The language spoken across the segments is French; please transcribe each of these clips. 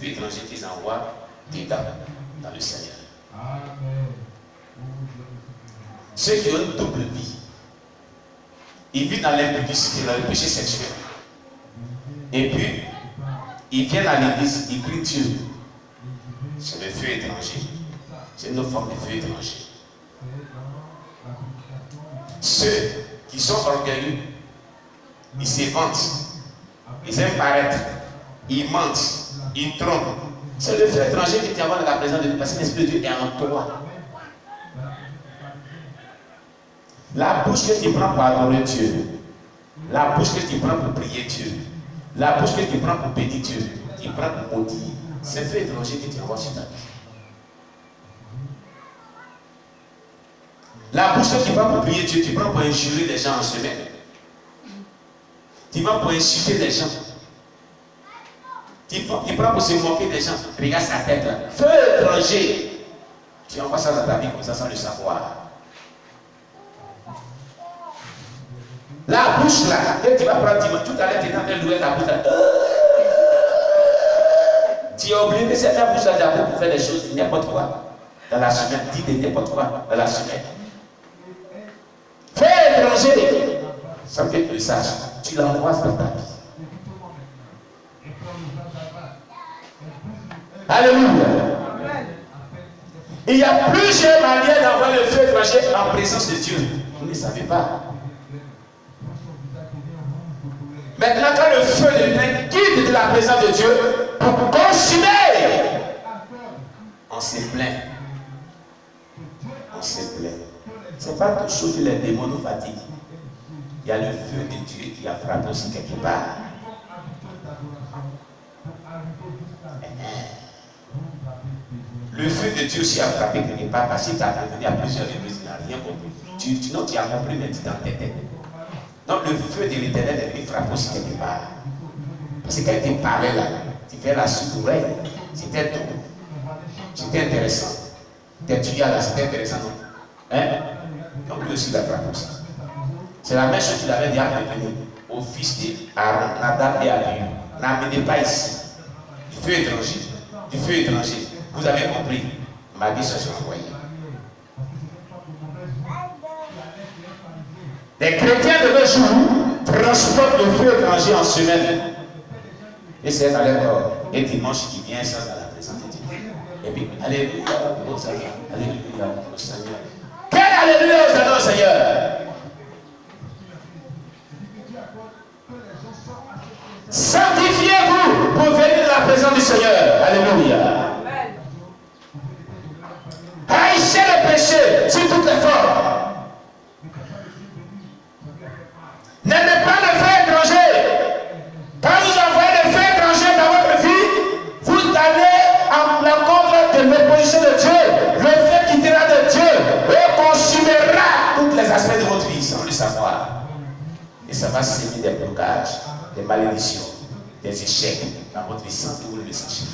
l'esprit étranger qu'ils envoient dedans, dans le Seigneur. Ceux qui ont une double vie, ils vivent dans l'impudicité, dans le péché sexuel. Et puis, ils viennent à l'église, ils crient Dieu. C'est le feu étranger. C'est une forme de feu étranger. Ceux qui sont orgueilleux, ils se vantent, ils aiment paraître, ils mentent, ils trompent. C'est le feu étranger qui t'envoie dans la présence de Dieu, parce que l'Esprit de Dieu est en toi. La bouche que tu prends pour adorer Dieu, la bouche que tu prends pour prier Dieu, la bouche que tu prends pour bénir Dieu, tu prends pour maudire, c'est le feu étranger qui t'envoie sur ta vie. La bouche que tu prends pour prier Dieu, tu prends pour injurer les gens en semaine. Tu vas pour insulter les gens. Tu prends pour se moquer des gens. Regarde sa tête là. Feu étranger. Tu envoies ça dans ta vie comme ça sans le savoir. La bouche là, que tu vas prendre, tout à l'heure tu es en train de louer ta bouche là. Tu as oublié que cette bouche là d'abord pour faire des choses n'importe quoi dans la semaine. Dis de n'importe quoi dans la semaine. Feu étranger. Sans que tu le saches, tu l'envoies dans ta vie. Alléluia. Il y a plusieurs manières d'envoyer le feu étranger en présence de Dieu. Vous ne savez pas. Maintenant, quand le feu de l'éternel quitte de la présence de Dieu pour consumer, on se plaint. On se plaint. Ce n'est pas toujours que les démons nous fatiguent. Il y a le feu de Dieu qui a frappé aussi quelque part. Le feu de Dieu aussi a frappé quelque part parce qu'il t'a prévenu à plusieurs reprises, il n'a rien compris. Tu as compris, mais tu t'en t'étais. Donc le feu de l'éternel est venu frapper aussi quelque part. Parce que quand il te parlait là, tu fais la suite d'oreille. C'était tout. C'était intéressant. Tes tuyaux là, c'était intéressant. Hein? Donc lui aussi il a frappé aussi. C'est la même chose qu'il avait dit à prévenir au fils d'Aaron, Nadab et Abihu. N'amenez pas ici du feu étranger. Du feu étranger. Vous avez compris. Ma vie, ça s'est envoyé. Les chrétiens de nos jours transportent le feu étranger en semaine. Et c'est à l'école. Et dimanche qui vient, ça, dans la présence de Dieu. Et puis, alléluia, au Seigneur. Alléluia, au Seigneur. Quel alléluia au Seigneur, au Seigneur. Sanctifiez-vous pour venir de la présence du Seigneur. Alléluia. Haïssez le péché sur toutes les formes. N'aimez pas le feu étranger. Quand vous envoyez le feu étranger dans votre vie, vous allez en l'encontre de l'opposition de Dieu. Le feu quittera de Dieu et consumera tous les aspects de votre vie sans le savoir. Et ça va semer des blocages, des malédictions, des échecs dans votre vie sans que vous le sachiez.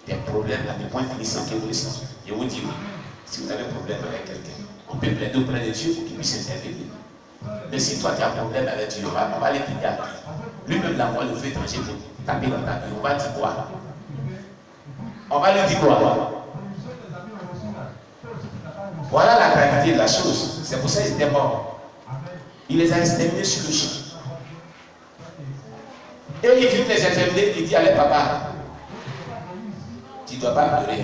Des problèmes à des points finissants que vous le sachiez. Je vous dis oui, si vous avez un problème avec quelqu'un, on peut plaider auprès de Dieu pour qu'il puisse intervenir. Mais si toi tu as un problème avec Dieu, on va aller prier à lui. Lui-même l'envoie le feu étranger pour taper dans ta vie. On va dire quoi? On va lui dire quoi? Voilà la gravité de la chose. C'est pour ça qu'ils étaient morts. Il les a exterminés sur le champ. Et il vit les exterminer, il dit allez papa, tu ne dois pas pleurer,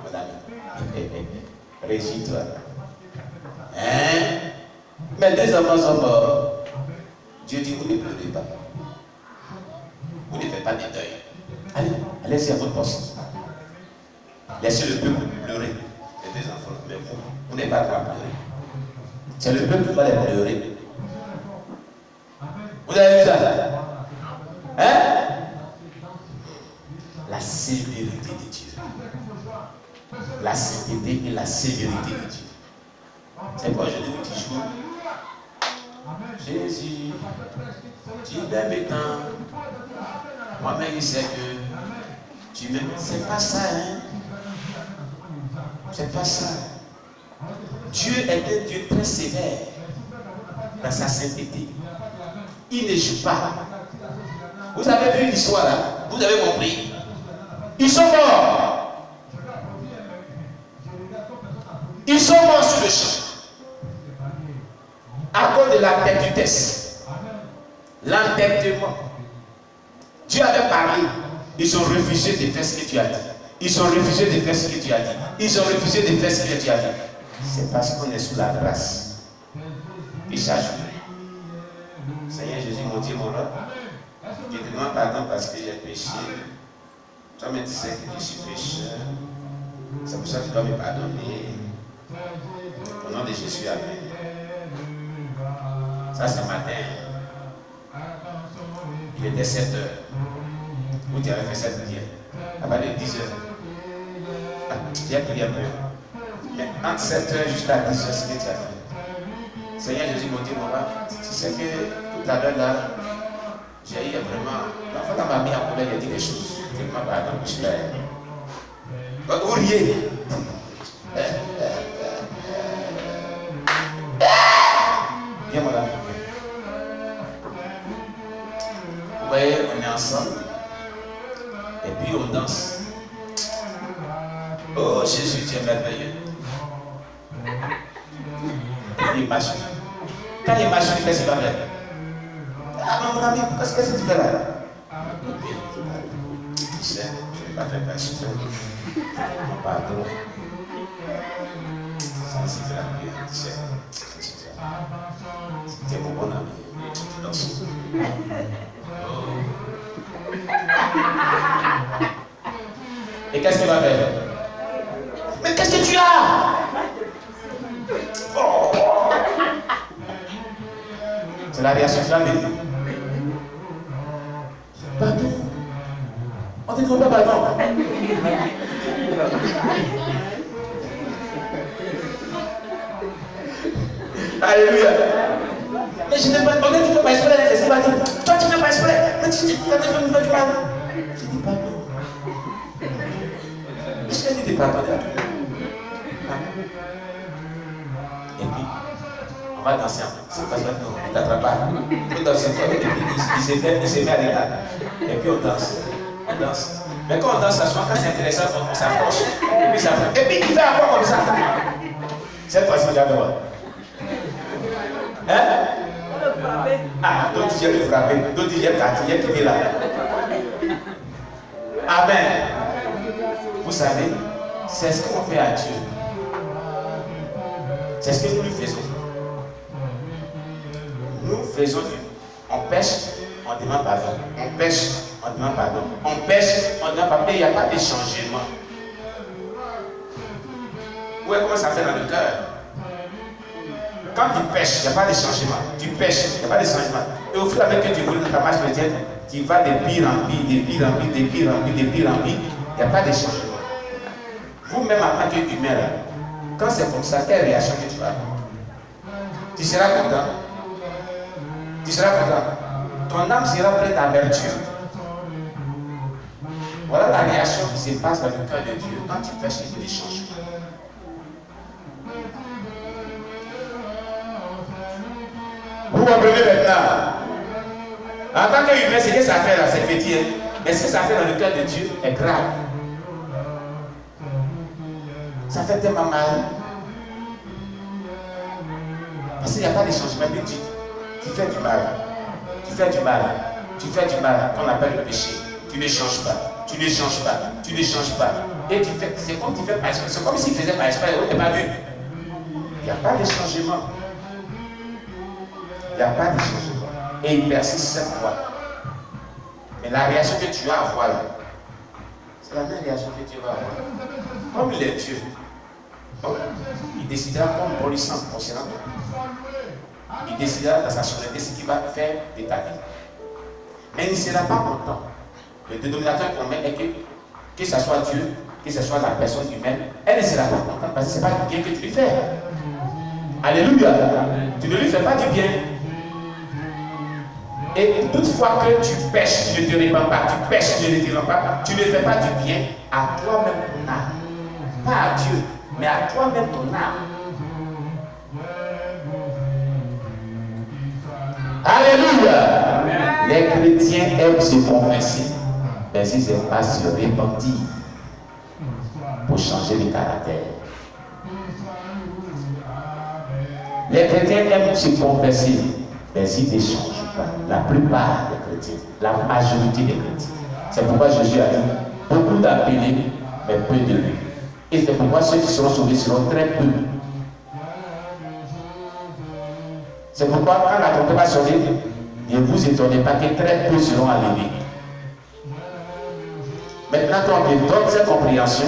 madame. Régis-toi. Hein? Mais les enfants sont morts. Dieu dit vous ne pleurez pas. Vous ne faites pas de deuil. Allez-y à votre poste. Laissez le peuple pleurer. Les deux enfants, mais vous n'avez pas le droit de pleurer. C'est le peuple qui va les pleurer. Vous avez vu ça? Hein? La sévérité de Dieu. La sainteté et la sévérité de Dieu. C'est pourquoi je dis toujours, Jésus, tu m'aimes tant. Moi-même, je sais que tu m'aimes. C'est pas ça, hein? C'est pas ça. Dieu est un Dieu très sévère dans sa sainteté. Il ne joue pas. Vous avez vu l'histoire là? Vous avez compris? vitesse. L'entêtement. Dieu avait parlé. Ils ont refusé de faire ce que tu as dit. Ils ont refusé de faire ce que tu as dit. Ils ont refusé de faire ce que tu as dit. C'est parce qu'on est sous la grâce. Et chaque jour. Seigneur Jésus, mon Dieu, mon roi, je te demande pardon parce que j'ai péché. Toi-même, tu sais que je suis pécheur. C'est pour ça que tu dois me pardonner. Au nom de Jésus, amen. Ça, c'est matin. Il était 7 heures. Où tu avais fait cette prière? À partir de 10 heures. Tu as prié un peu. Mais entre 7 heures jusqu'à 10 heures, c'est ce que tu as fait. Seigneur Jésus, mon Dieu, mon roi, tu sais que tout à l'heure là, j'ai eu vraiment. L'enfant dans ma vie en colère, il a dit des choses. Tellement pardon, je suis là. Vous riez. Viens, mon ami. Vous voyez, on est ensemble. Et puis on danse. Oh Jésus, tu es merveilleux. Il marche. Quand il marche, qu'est-ce qu'il va faire? Ah, mon ami, qu'est-ce que tu fais là? Tu sais, je ne vais pas faire passer. Mon pardon. Ça, c'est de la prière, tu sais. C'était mon bon ami. Tu danses. Et qu'est-ce qu'il va faire? Mais qu'est-ce que tu as? Oh. C'est la réaction de la vie. Pardon. On te dit pas pardon. Alléluia. Mais je n'ai pas demandé, tu ne fais pas exprès. C'est pas dit. Toi, tu ne fais pas exprès. Mais tu fais du mal. Je dis pardon. Je t'ai dit de pardonner à tout le monde. Et puis, on va danser. C'est pas ça, non, on ne t'attrape pas. On danse, et puis il se met à l'état. Et puis on danse. On danse. Mais quand on danse, ça souvent, quand c'est intéressant, on s'approche. Et puis il fait encore comme ça. Cette fois-ci, on va voir. Hein? Ah, d'autres disent le frapper, d'autres disent le quitter là. Amen. Vous savez, c'est ce qu'on fait à Dieu. C'est ce que nous lui faisons. Nous faisons, on pêche, on demande pardon. On pêche, on demande pardon. On pêche, on demande pardon. Et il n'y a pas de changement. Vous voyez comment ça fait dans le cœur? Quand tu pêches, il n'y a pas de changement. Tu pêches, il n'y a pas de changement. Et au fur et à mesure que tu évolues dans ta marche chrétienne, tu vas de pire en pire, de pire en pire, de pire en pire, de pire en pire. Il n'y a pas de changement. Vous-même, en tant qu'humain, quand c'est comme ça, quelle réaction que tu vas avoir? Tu seras content. Tu seras content. Ton âme sera pleine d'amertume. Voilà la réaction qui se passe dans le cœur de Dieu quand tu pêches et que tu changes. Vous comprenez maintenant? En tant qu'humain, ce que ça fait là, c'est petit. Mais ce que ça fait dans le cœur de Dieu est grave. Ça fait tellement mal. Parce qu'il n'y a pas de changement de Dieu. Tu fais du mal. Tu fais du mal. Tu fais du mal qu'on appelle le péché. Tu ne changes pas. Tu ne changes pas. Tu ne changes pas. Et tu fais. C'est comme tu fais pas exprès. C'est comme s'il faisait pas exprès. On n'a pas vu. Il n'y a pas de changement. Il n'y a pas de changement. Et il persiste 7 fois. Mais la réaction que tu vas avoir là, c'est la même réaction que tu vas avoir. Comme il est Dieu, il décidera comme bon lui semble concernant toi. Il décidera dans sa souveraineté ce qu'il va faire de ta vie. Mais il ne sera pas content. Le dénominateur qu'on met est que ce soit Dieu, que ce soit la personne humaine, elle ne sera pas contente parce que ce n'est pas du bien que tu lui fais. Alléluia. Tu ne lui fais pas du bien. Et toutefois que tu pêches, tu ne te répands pas, tu pêches, tu ne te répands pas, tu ne fais pas du bien à toi-même ton âme. Pas à Dieu, mais à toi-même ton âme. Alléluia. Les chrétiens aiment se confesser, mais ils n'aiment pas se repentir pour changer de caractère. Les chrétiens aiment se confesser, mais ils ne changent pas. La plupart des chrétiens, la majorité des chrétiens. C'est pourquoi Jésus a dit, beaucoup d'appelés, mais peu d'élus. Et c'est pourquoi ceux qui seront sauvés seront très peu. C'est pourquoi quand la trompette va sonner, ne vous étonnez pas que très peu seront enlevés. Maintenant, quand on donne cette compréhension,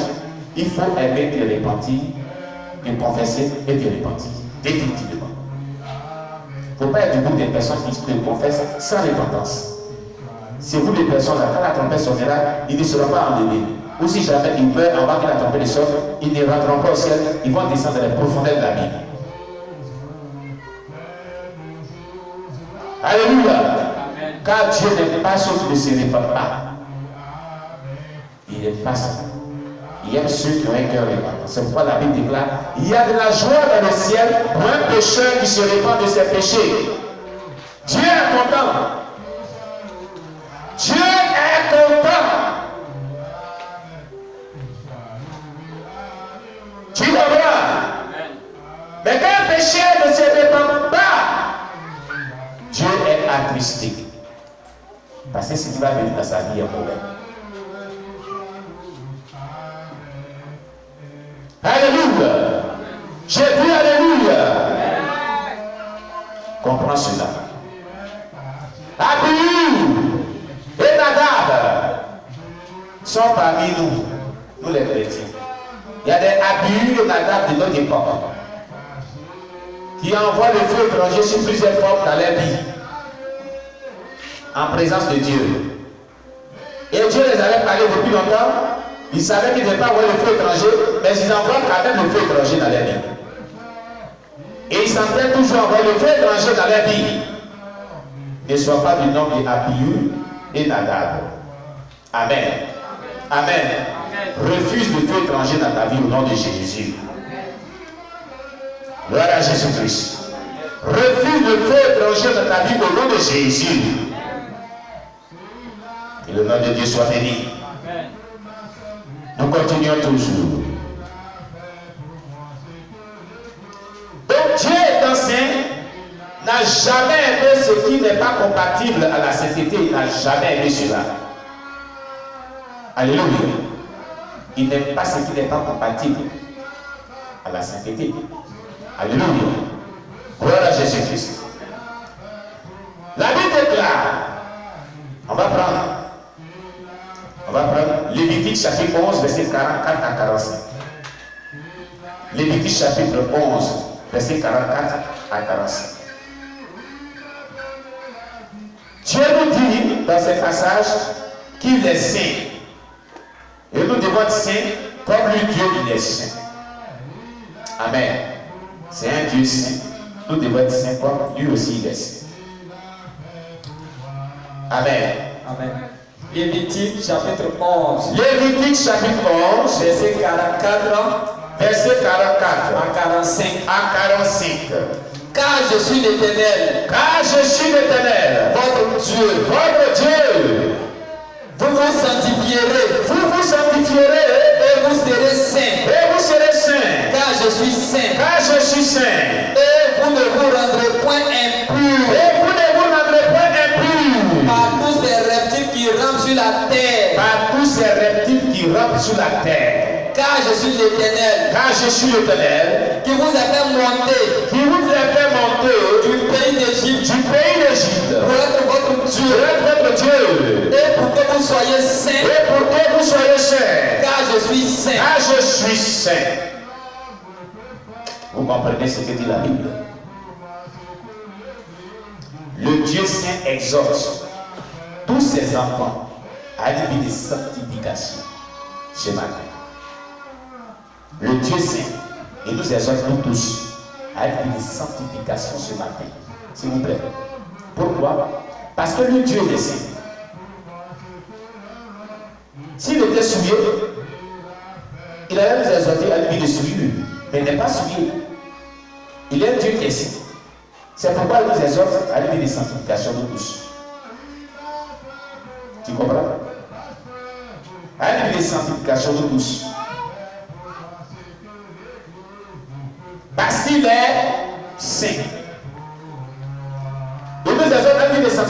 il faut aimer te repentir, te confesser et te repentir. Définitivement. Il ne faut pas être du groupe des personnes qui se confessent sans repentance. C'est vous les personnes là, quand la trompette sonnera, ils ne seront pas enlevés. Ou si jamais ils meurent avant que la trompette sonne, ils ne rentreront pas au ciel, ils vont descendre dans les profondeurs de la Bible. Alléluia. Car Dieu n'est pas ceux qui ne se répandent pas. Il n'aime pas ça. Il aime ceux qui ont un cœur repentant. C'est pourquoi la Bible déclare, il y a de la joie dans le ciel pour un pécheur qui se répand de ses péchés. Dieu est content. Dieu est content. Tu comprends? Mais quand un pécheur ne se répand pas, Dieu est attristé. Parce que ce qui va venir dans sa vie est mauvais. Alléluia. J'ai dit alléluia. Comprends cela. Abihu et Nadab sont parmi nous, nous les chrétiens. Il y a des Abihu et Nadab de notre époque qui envoient le feu étranger sur plusieurs formes dans leur vie, en présence de Dieu. Et Dieu les avait parlé depuis longtemps. Ils savaient qu'ils ne devaient pas avoir le feu étranger, mais ils envoient quand même le feu étranger dans leur vie. Et ils s'entraînent toujours envoyer le feu étranger dans leur vie. Ne sois pas du nom de Abihu et Nadab. Amen. Amen. Refuse le feu étranger dans ta vie au nom de Jésus. Gloire à Jésus-Christ. Refuse le feu étranger dans ta vie au nom de Jésus. Que le nom de Dieu soit béni. Nous continuons toujours. Donc Dieu étant saint, n'a jamais aimé ce qui n'est pas compatible à la sainteté. Il n'a jamais aimé cela. Alléluia. Il n'aime pas ce qui n'est pas compatible à la sainteté. Alléluia. Gloire à Jésus-Christ. La Bible déclare, on va prendre Lévitique chapitre 11, verset 44 à 45. Lévitique chapitre 11, verset 44 à 45. Dieu nous dit dans ce passage qu'il est saint. Et nous devons être saints comme lui, Dieu, il est saint. Amen. C'est un Dieu saint. Nous devons être saints comme lui aussi, il est saint. Amen. Amen. Lévitique chapitre 11. Lévitique chapitre 11, verset 44. Verset 44 à 45. À 45. Car je suis l'Éternel. Car je suis l'Éternel. Votre Dieu. Votre Dieu. Vous vous sanctifierez. Vous vous sanctifierez. Et vous serez saints. Et vous serez saints. Car je suis saint. Car je suis saint. Et vous ne vous rendrez point impurs. Et vous ne vous rendrez point impurs. Par tous ces reptiles qui rampent sur la terre. Par tous ces reptiles qui rampent sur la terre. Car je suis l'Éternel. Car je suis l'Éternel. Qui vous a fait monter. Qui vous a fait monter du pays d'Égypte. Du pays d'Égypte. Pour être votre Dieu. Pour être votre Dieu. Et pour que vous soyez saints. Et pour que vous soyez saints. Car je suis saint. Car je suis saint. Vous comprenez ce que dit la Bible? Le Dieu saint exhorte tous ses enfants à une vie de sanctification ce matin. Le Dieu saint, il nous exhorte nous tous à une vie de sanctification ce matin. S'il vous plaît. Pourquoi? Parce que le Dieu est saint. S'il était souillé, il allait nous exhorter à une vie de souillure, mais il n'est pas souillé. Il est un Dieu qui est saint. C'est pourquoi il nous exhorte à une vie de sanctification de tous. Tu comprends? À une vie de sanctification de tous. Parce qu'il est saint. des autres, elle vit des